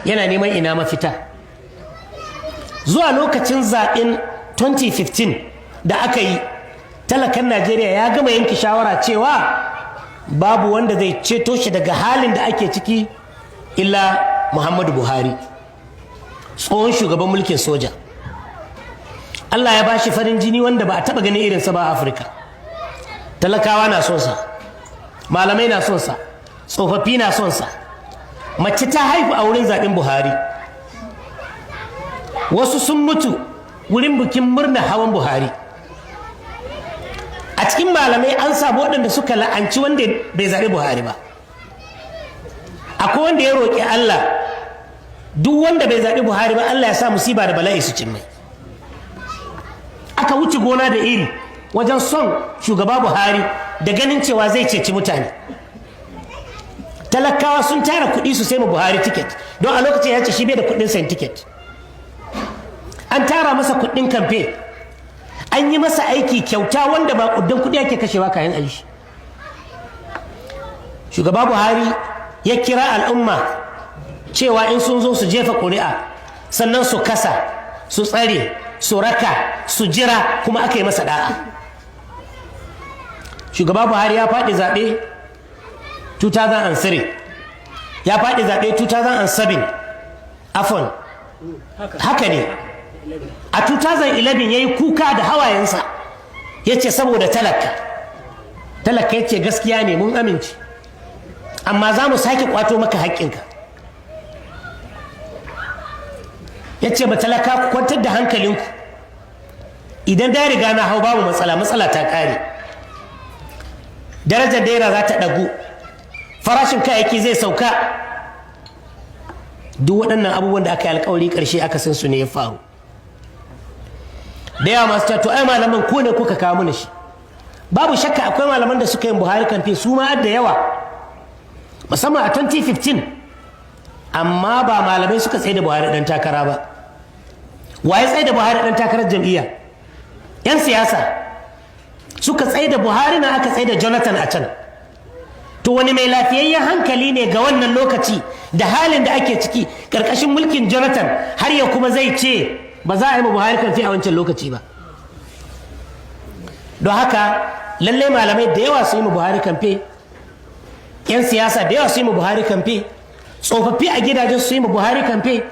yana neman ina mafita. Zuwa lokacin zaɓen 2015 da aka yi, talakan Najeriya ya gama yanke shawara cewa babu wanda zai ceto shi daga halin da ake ciki illa Muhammadu Buhari, tsohon shugaban mulkin soja. Allah ya bashi farin jini wanda ba a taɓa ganin irinsa ba a Afirka. Talakawa na son sa, malamai na son sa, tsofaffi na son sa. Mace ta haifu a wurin zaɓen Buhari, wasu sun mutu wurin bikin murna hawan Buhari. A cikin malamai an samu waɗanda suka la'anci wanda bai zaɓi Buhari ba. Akwai wanda ya roƙi Allah duk wanda bai zaɓi Buhari ba Allah ya sa musiba da bala'i su cin mai. Aka wuce gona da iri wajen son shugaba Buhari da ganin cewa zai ceci mutane. Talakawa sun tara kuɗi su sai ma Buhari tiket, don a lokacin ya ce shi bai da kuɗin sayan tiket. An tara masa kuɗin kamfe, an yi masa aiki kyauta wanda ba ƙudan kuɗi ake kashewa kayan aishi. Shugaba Buhari ya kira al'umma cewa in sun zo su jefa ƙuri'a, sannan su kasa, su tsare, su raka, su jira, kuma aka yi masa da'a. Shugaba Buhari ya faɗi zaɓe 2003, ya faɗi zaɓe 2007, afon haka ne. A 2011 ya yi kuka da hawayensa, ya ce saboda talaka ya ce gaskiya ne mun amince, amma za mu sake kwato maka haƙƙinka. Ya ce ba talaka ku kwantar da hankalinku, idan da riga na hau babu matsala ta ƙare, darajar naira za ta ɗagu, farashin kayayyaki zai sauka. Duk waɗannan abubuwan da aka yi alƙawari ƙarshe aka san su ne ya faru. Da yawa masu to ai malaman ko ne kuka kawo mana shi. Babu shakka akwai malaman da suka yi Buhari kamfe su ma da yawa, musamman a 2015, amma ba malamai suka tsaye da Buhari ɗan takara ba. Wa ya tsaye da Buhari ɗan takarar jam'iyya? 'Yan siyasa suka tsaye da Buhari, na aka tsaye da Jonathan a can. To wani mai lafiyayyen hankali ne ga wannan lokaci da halin da ake ciki ƙarƙashin mulkin Jonathan har ya kuma zai ce ba za a yi ma Buhari kamfe a wancan lokaci ba? Don haka lallai malamai da yawa su yi ma Buhari kamfe, 'yan siyasa da yawa su yi ma Buhari kamfe, tsofaffi a gidajen su yi ma Buhari kamfe.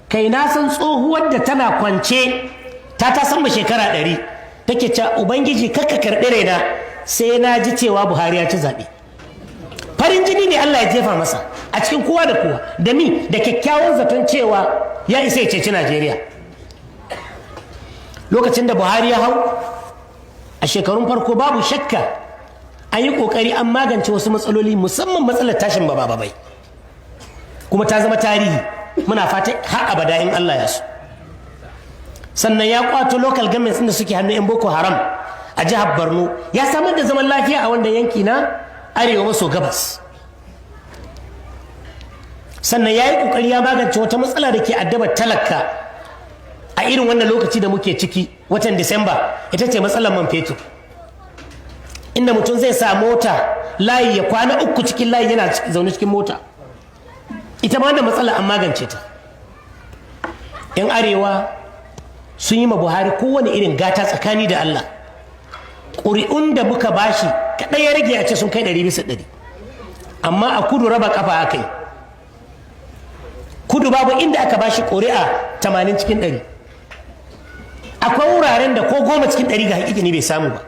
Kai na san tsohuwar da tana kwance ta san shekara 100 take cewa ubangiji kakka karɓi raina sai na ji cewa Buhari ya ci zaɓe. Farin jini ne Allah ya jefa masa a cikin kowa da kowa, da ni da kyakkyawan zaton cewa ya isa ya ceci Najeriya. Lokacin da Buhari ya hau a shekarun farko, babu shakka an yi ƙoƙari an magance wasu matsaloli, musamman matsalar tashin babai, kuma ta zama tarihi. Muna fata har abada in Allah ya so. Sannan ya kwato local governments da suke hannun 'yan Boko Haram a jihar Borno, ya samar da zaman lafiya a wannan yanki na arewa maso gabas. Sannan ya yi ƙoƙari ya magance wata matsala da ke addabar talaka a irin wannan lokaci da muke ciki, watan Disamba, ita ce matsalar man fetur, inda mutum zai sa mota layi ya kwana 3 cikin layi yana zaune cikin mota. Ita ma da matsala an magance ta. 'Yan arewa sun yi ma Buhari kowane irin gata tsakani da Allah. Ƙuri'un da muka bashi kaɗai ya rage a ce sun kai 100%, amma a kudu raba kafa aka yi. Kudu babu inda aka bashi ƙuri'a 80 cikin 100. Akwai wuraren da ko 10 cikin 100 ga hakiki ne bai samu ba.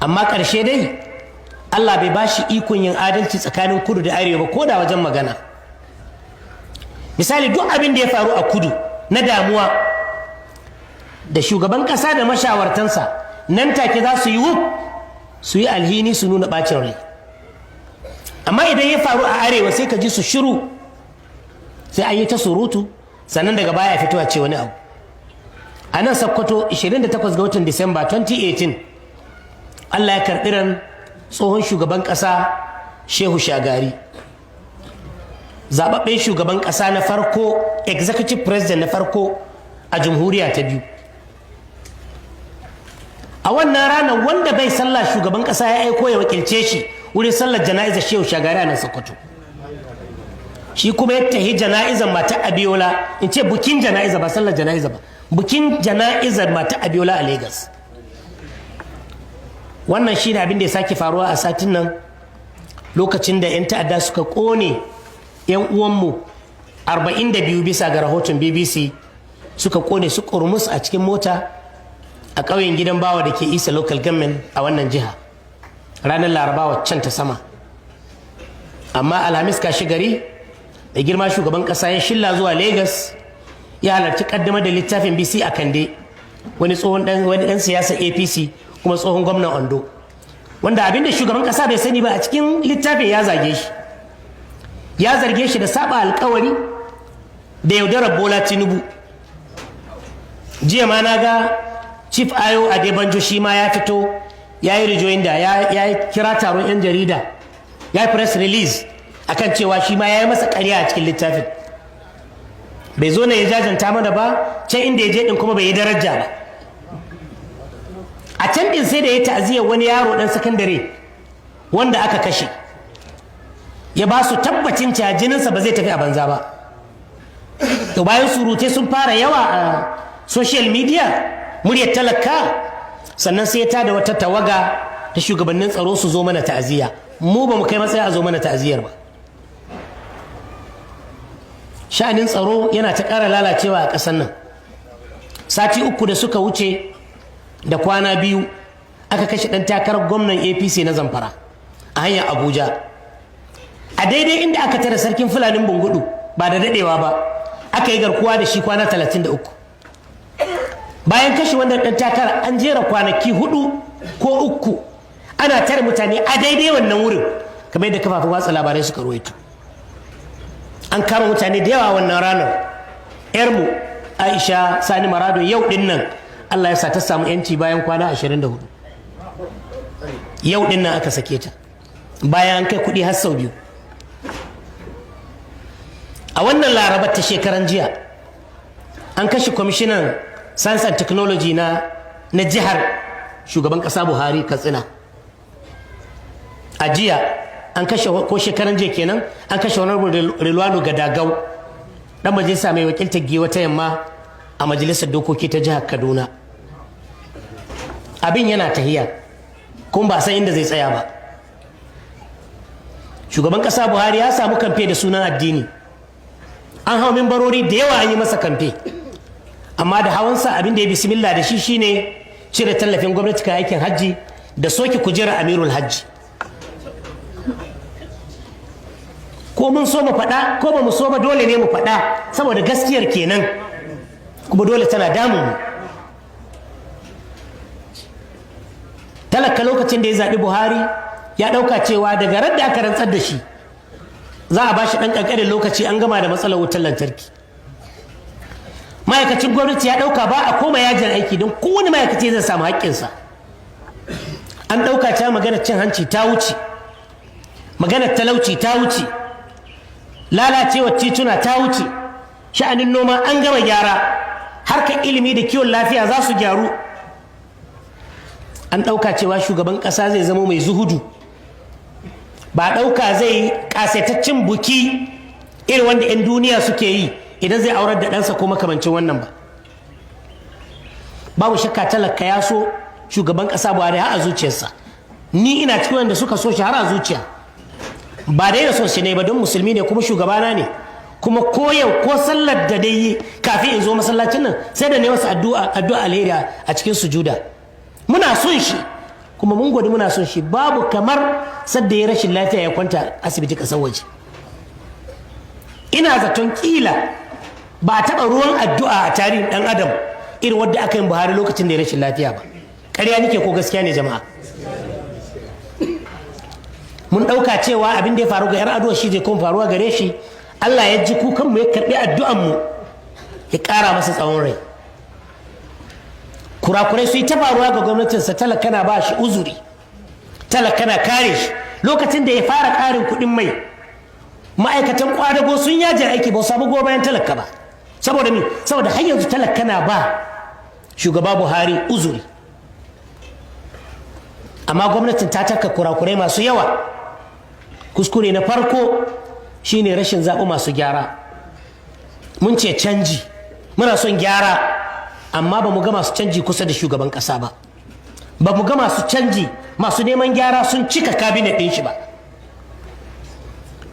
Amma ƙarshe dai Allah bai bashi ikon yin adalci tsakanin kudu da arewa ko da wajen magana. Misali, duk abin da ya faru a kudu na damuwa, da shugaban ƙasa da mashawartansa nan take za su yi su yi alhini, su nuna ɓacin rai. Amma idan ya faru a arewa sai ka ji su shiru, sai an yi ta surutu, sannan daga baya fito a ce wani abu. A nan Sokoto 28 ga watan Disamba 2018, Allah ya karɓi ran tsohon shugaban ƙasa Shehu Shagari, zaɓaɓɓen shugaban ƙasa na farko, executive president na farko a jamhuriya ta biyu. A wannan ranar wanda bai sallah shugaban ƙasa ya aiko ya wakilce shi wurin sallar jana'izar Shehu Shagari a nan Sokoto. shi kuma ya tahi jana'izar mata Abiola, in ce bukin jana'iza ba sallar jana'iza ba, bukin jana'izar mata Abiola a Lagos. Wannan shi ne abin da ya sake faruwa a satin nan lokacin da 'yan ta'adda suka kone 'yan uwanmu 42 bisa ga rahoton BBC, suka kone su kurmus a cikin mota a ƙauyen gidan bawa da ke Isa local government a wannan jiha ranar Laraba waccan ta sama. Amma Alhamis kashi gari da girma shugaban ƙasa ya shilla zuwa Lagos ya halarci kaddamar da littafin BC a Kande, wani ɗan siyasar APC kuma tsohon gwamnan Ondo, wanda abin da shugaban ƙasa bai sani ba a cikin littafin ya zarge shi da saba alkawari da yaudarar Bola Tinubu. Jiya ma na ga Chief Ayo Adebanjo shi ma ya fito ya yi rejoinder, ya kira taron 'yan jarida, ya yi press release akan cewa shi ma ya yi masa ƙarya a cikin littafin. Bai zo na ya jajanta mana ba, can inda ya je ɗin kuma bai yi daraja ba. A can ɗin sai da ya ta'aziyar wani yaro ɗan sakandare wanda aka kashe, ya ba su tabbacin cewa jininsa ba zai tafi a banza ba. To bayan surutai sun fara yawa a social media, muryar talaka, sannan sai ta da wata tawaga ta shugabannin tsaro su zo mana ta'aziyya. Mu ba mu kai matsayi a zo mana ta'aziyyar ba. Sha'anin tsaro yana ta ƙara lalacewa a ƙasar nan. Sati 3 da suka wuce da kwana 2 aka kashe ɗan takarar gwamnan APC na Zamfara a hanyar Abuja, a daidai inda aka tare sarkin Fulanin Bungudu ba da daɗewa ba, aka yi garkuwa da shi kwana 33. Bayan kashe wannan ɗan takara an jera kwanaki 4 ko 3 ana tare mutane a daidai wannan wurin, kamar yadda kafafen watsa labarai suka ruwaito. An kama mutane da yawa wannan ranar. 'Yarmu Aisha Sani Marado yau ɗin nan Allah ya sa ta samu 'yanci bayan kwana 24. Yau ɗin nan aka sake ta bayan an kai kuɗi har sau 2. A wannan Larabar ta shekaran jiya an kashe kwamishinan Science and Technology na jihar shugaban ƙasa Buhari Katsina. A jiya an kashe, ko shekaran jiya kenan, an kashe Honorable Rilwanu Gadagau, dan majalisa mai wakiltar Giwa ta Yamma a majalisar dokoki ta jihar Kaduna. Abin yana tahiya kuma ba san inda zai tsaya ba. Shugaban ƙasa Buhari ya samu kamfe da sunan addini, an hau mimbarori da yawa an yi masa kamfe, amma da hawansa abin da ya bismillah da shi shine cire tallafin gwamnati kan aikin hajji da soke kujerar amirul hajji. Ko mun so mu faɗa ko ba mu so ba, dole ne mu faɗa saboda gaskiyar kenan, kuma dole tana damun mu. Talaka lokacin da ya zaɓi Buhari ya ɗauka cewa daga ran da aka rantsar da shi za a ba shi ɗan ƙanƙanin lokaci an gama da matsalar wutar lantarki. Ma'aikacin gwamnati ya ɗauka ba a koma yajin aiki don kowane ma'aikaci zai samu haƙƙinsa. An ɗauka ta maganar cin hanci ta wuce, maganar talauci ta wuce, lalacewar tituna ta wuce, sha'anin noma an gama gyara, harkar ilimi da kiwon lafiya za su gyaru. An ɗauka cewa shugaban ƙasa zai zama mai zuhudu, ba ɗauka zai ƙasaitaccen buki irin wanda 'yan duniya suke yi idan zai aurar da ɗansa ko makamancin wannan ba. Babu shakka talaka ya so shugaban ƙasa Buhari har a zuciyarsa. Ni ina cikin wanda suka so shi har a zuciya, ba dai da son shi ne ba, don musulmi ne kuma shugabana ne, kuma ko yau ko sallar da dai yi kafin in zo masallacin nan sai da ne masa addu'a alheri a cikin sujuda. Muna son shi kuma mun gode muna son shi. Babu kamar sadda ya rashin lafiya ya kwanta asibiti ƙasar waje. Ina zaton kila ba a taɓa ruwan addu'a a tarihin ɗan adam irin wadda aka yi Buhari lokacin da ya rashin lafiya ba. Ƙarya nake ko gaskiya ne jama'a? Mun ɗauka cewa abin da ya faru ga 'yar aduwa shi zai kuma faruwa gare shi. Allah ya ji kukanmu ya karɓi addu'anmu ya ƙara masa tsawon rai. Kurakurai su yi ta faruwa ga gwamnatinsa, talaka na ba shi uzuri, talaka na kare shi. Lokacin da ya fara ƙarin kuɗin mai, ma'aikatan ƙwadago sun yaje aiki ba su samu goyon bayan talaka ba. Saboda me? Saboda har yanzu talaka na ba shugaba Buhari uzuri. Amma gwamnatin ta taka kurakurai masu yawa. Kuskure na farko, shine rashin zaɓi masu gyara. Mun ce canji, muna son gyara, amma ba mu ga masu canji kusa da shugaban ƙasa ba. Ba mu ga masu canji, masu neman gyara sun cika kabinet ɗin shi ba.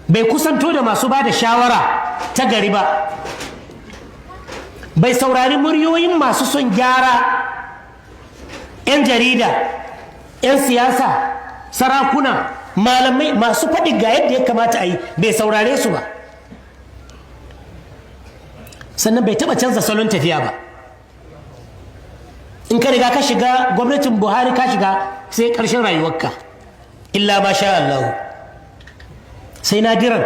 Bai kusanto da masu ba da shawara ta gari ba. Bai saurari muryoyin masu son gyara, 'yan jarida, 'yan siyasa, sarakuna, malamai masu faɗi ga yadda ya kamata a yi, bai saurare su ba. Sannan bai taɓa canza salon tafiya ba. In ka riga ka shiga gwamnatin Buhari, ka shiga sai ƙarshen rayuwarka, illa ma sha Allah, sai nadiran.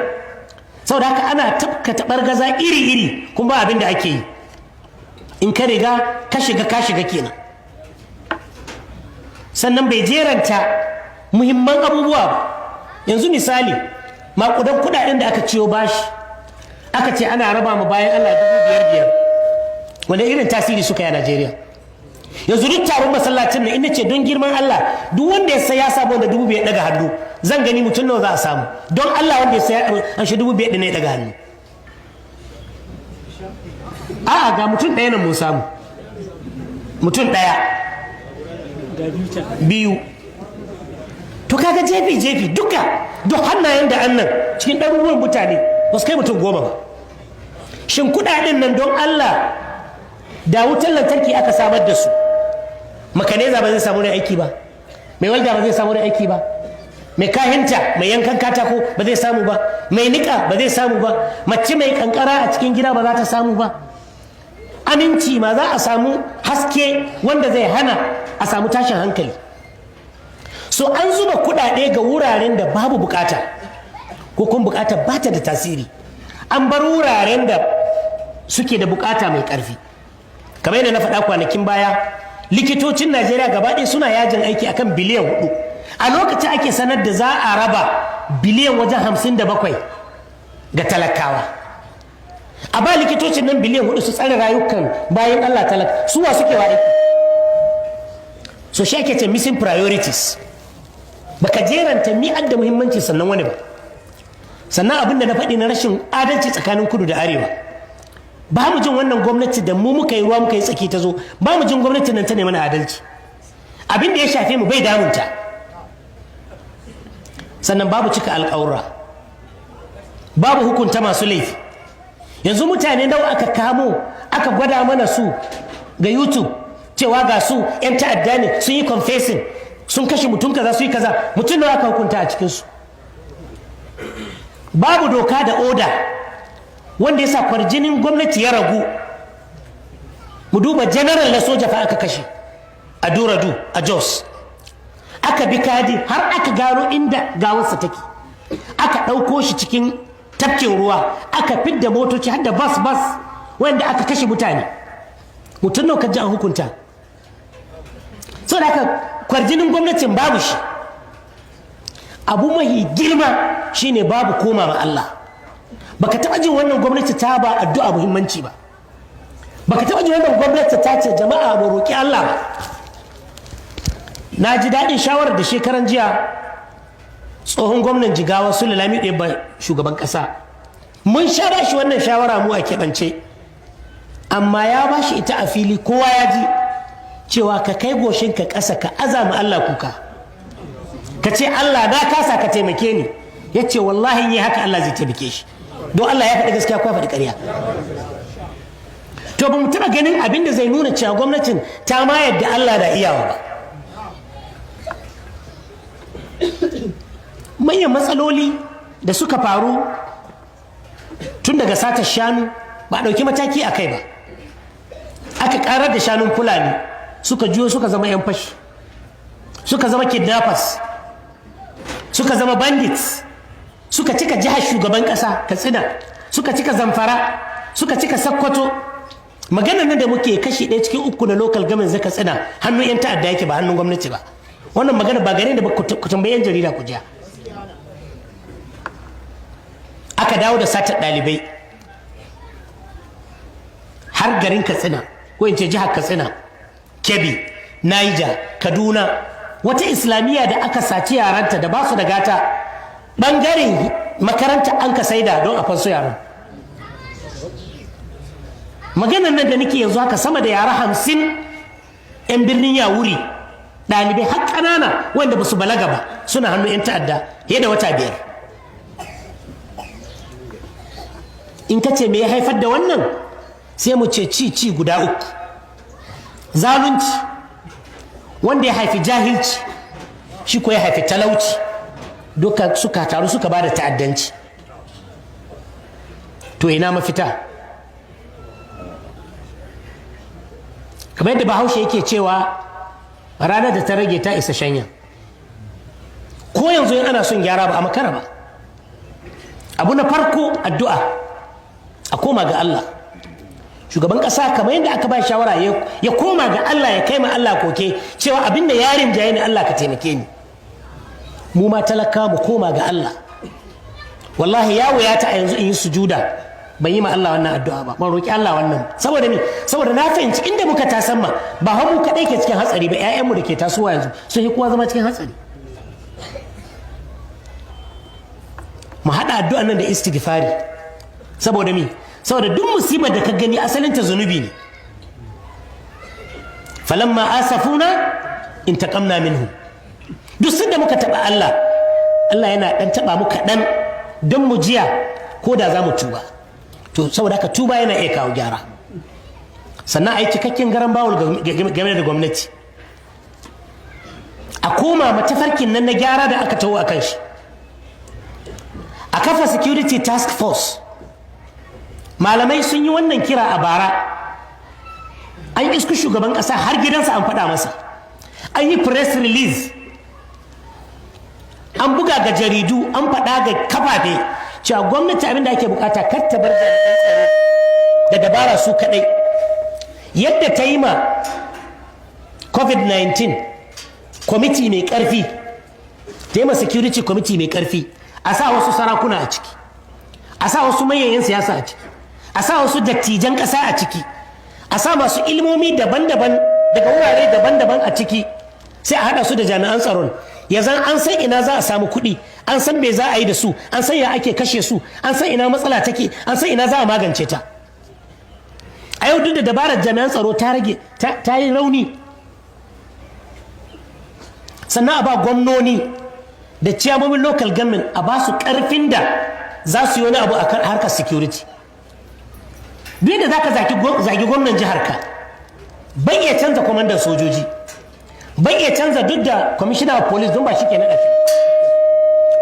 Saboda haka ana tafka taɓargaza iri-iri kuma ba abin da ake yi. In ka riga ka shiga kenan. Sannan bai jeranta muhimman abubuwa ba. Yanzu misali, maƙudan kuɗaɗen da aka ciyo bashi, aka ce ana raba mu bayan Allah 5,500, wanda irin tasiri suka yi a Najeriya. Yanzu duk taron masallacin nan, ina ce don girman Allah, duk wanda ya saya samu wanda 5,000 daga hannu, zan gani mutum nawa za a samu. Don Allah wanda ya saya an shi 5,000 ne daga hannu. A'a, ga mutum ɗaya nan mun samu, mutum ɗaya, biyu. To kaga jefi duka duk hannayen da annan cikin ɗaruruwan mutane ba su kai mutum 10 ba. Shin kuɗaɗen nan don Allah da wutar lantarki aka samar da su, makaneza ba zai samu da aiki ba, mai walda ba zai samu da aiki ba, mai kahinta mai yankan katako ba zai samu ba, mai niƙa ba zai samu ba, mace mai kankara a cikin gida ba za ta samu ba. Aminci ma za a samu haske wanda zai hana a samu tashin hankali. So an zuba kuɗaɗe ga wuraren da babu bukata, ko kuma bukata ba ta da tasiri. An bar wuraren da suke da bukata mai ƙarfi. Kamar yadda na faɗa kwanakin baya, likitocin Najeriya gaba ɗaya suna yajin aiki akan biliyan 4. A lokacin ake sanar da za a raba biliyan wajen 57 ga talakawa. A ba likitocin nan biliyan 4 su tsare rayukan bayan Allah talaka, suwa suke wa aiki. So shi ake ce missing priorities. Baka jeranta mi'ar da muhimmanci sannan wani ba. Sannan abin da na faɗi na rashin adalci tsakanin kudu da arewa, ba mu jin wannan gwamnati da mu muka yi ruwa muka yi tsaki ta zo, ba mu jin gwamnati nan ta ne mana adalci. Abin da ya shafe mu bai damunta. Sannan babu cika alƙawura, babu hukunta masu laifi. Yanzu mutane nawa aka kamo aka gwada mana su ga YouTube cewa ga su 'yan ta'adda ne, sun yi confessing, sun kashe mutum kaza, su yi kaza, mutum nawa aka hukunta a cikinsu. Babu doka da oda wanda ya sa kwarjinin gwamnati ya ragu. Mu duba general na soja fa aka kashe a Duradu a Jos, aka bi kadi har aka gano inda gawarsa take, aka ɗauko shi cikin tafkin ruwa, aka fidda motoci har da bas wanda aka kashe mutane. Mutum nawa kaji an hukunta. Saboda haka kwarjinin gwamnatin babu shi. Abu mahi girma shine babu koma ma Allah. Baka taɓa jin wannan gwamnati ta ba addu'a muhimmanci ba. Baka taɓa jin wannan gwamnati ta ce jama'a mu roƙi Allah ba. Na ji daɗin shawarar da shekaran jiya tsohon gwamnan Jigawa Sule Lamido ya ba shugaban ƙasa. Mun sha shi wannan shawara mu a keɓance, amma ya ba shi ita a fili, kowa ya ji cewa ka kai goshinka ƙasa ka azama Allah kuka, ka ce Allah na kasa ka taimake ni. Ya ce wallahi yi haka Allah zai taimake shi, don Allah ya faɗi gaskiya ko ya faɗi ƙarya. To ba mu taɓa ganin abin da zai nuna cewa gwamnatin ta ma yadda Allah da iyawa ba. Manyan matsaloli da suka faru tun daga satar shanu ba a ɗauki mataki a kai ba. Aka ƙarar da shanun Fulani suka juyo suka zama 'yan fashi, suka zama kidnappers, suka zama bandits, suka cika jihar shugaban ƙasa Katsina, suka cika Zamfara, suka cika Sokoto. Maganar nan da muke kashi 1 cikin 3 na local government zai Katsina hannun 'yan ta'adda yake ba hannun gwamnati ba. Wannan magana ba gare da ku tambayi 'yan jarida ku jiya. Aka dawo da satar ɗalibai har garin Katsina, ko in ce jihar Katsina, Kebbi, Niger, Kaduna. Wata islamiyya da aka saci yaranta da ba su da gata, ɓangaren makaranta an ka saida don a fansu yaran. Maganar nan da nake yanzu haka sama da yara 50 'yan birnin Yawuri, ɗalibai har ƙanana wanda ba su balaga ba suna hannu 'yan ta'adda fiye da wata 5. In ka ce me ya haifar da wannan, sai mu ce ci guda 3. Zalunci wanda ya haifi jahilci, shi ko ya haifi talauci, duka suka taru suka ba da ta'addanci. To ina mafita? Kamar yadda Bahaushe yake cewa ranar da ta rage ta isa shanya. Ko yanzu in ana son gyara ba a makara ba. Abu na farko addu'a, a koma ga Allah. Shugaban ƙasa kamar yadda aka ba shawara ya koma ga Allah, ya kai ma Allah koke cewa abin da yarin jaye ni Allah ka taimake ni. Mu ma talaka mu koma ga Allah. Wallahi ya wuyata a yanzu in yi sujuda ban yi ma Allah wannan addu'a ba, ban roƙi Allah wannan. Saboda ni, saboda na fahimci inda muka tasan ma ba mu kaɗai ke cikin hatsari ba, 'ya'yanmu da ke tasowa yanzu sun yi kowa zama cikin hatsari. Mu haɗa addu'an nan da istighfari. Saboda mi, saboda duk musibar da ka gani asalinta zunubi ne. Falamma asafuna intaqamna minhu. Duk sanda muka taɓa Allah, Allah yana ɗan taɓa mu kaɗan don mu jiya ko da za mu tuba. To saboda haka tuba yana iya kawo gyara. Sannan a yi cikakken garan bawul game da gwamnati. A koma matafarkin nan na gyara da aka taho a kan shi. A kafa security task force. Malamai sun yi wannan kira a bara. An isku shugaban ƙasa har gidansa an faɗa masa. An yi press release. An buga ga jaridu, an faɗa ga kafafe cewa gwamnati abin da ake bukata kar ta bar jami'an tsaro da dabara su kaɗai. Yadda ta yi ma COVID-19 kwamiti mai ƙarfi, ta yi ma security kwamiti mai ƙarfi, a sa wasu sarakuna a ciki, a sa wasu manyan siyasa a ciki, a sa wasu dattijan ƙasa a ciki, a sa masu ilmomi daban-daban daga wurare daban-daban a ciki, sai a haɗa su da jami'an tsaron. Ya zan an san ina za a samu kuɗi, an san me za a yi da su, an san ya ake kashe su, an san ina matsala take, an san ina za a magance ta. A yau duk da dabarar jami'an tsaro ta rage, ta yi rauni. Sannan a ba gwamnoni da ciyamomin local government a ba su ƙarfin da za su yi wani abu a harkar security. Duk da za ka zagi gwamnan jiharka, bai iya canza kwamandan sojoji, bai iya canza duk da commissioner of police don ba shi ke naɗa shi.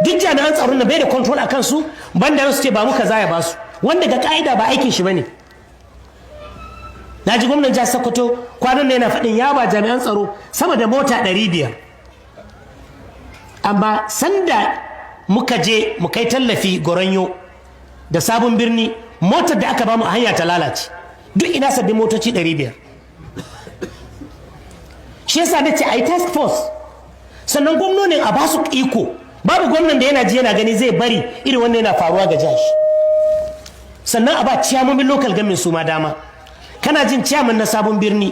Duk jami'an tsaron na bai da control a kansu, banda su ce ba mu kaza ya ba su, wanda ga ka'ida ba aikin shi bane. Na ji gwamnan jihar Sokoto kwanan ne yana faɗin ya ba jami'an tsaro sama da mota 500. Amma sanda muka je mu kai tallafi Goronyo da Sabon Birni, motar da aka ba mu a hanya ta lalace, duk ina sabbin motoci 500. Shi yasa da ce a yi task force, sannan gwamnonin a ba su iko. Babu gwamnan da yana ji yana gani zai bari irin wannan yana faruwa ga jihar. Sannan a ba ciyamomin local government su ma dama. Kana jin ciyaman na Sabon Birni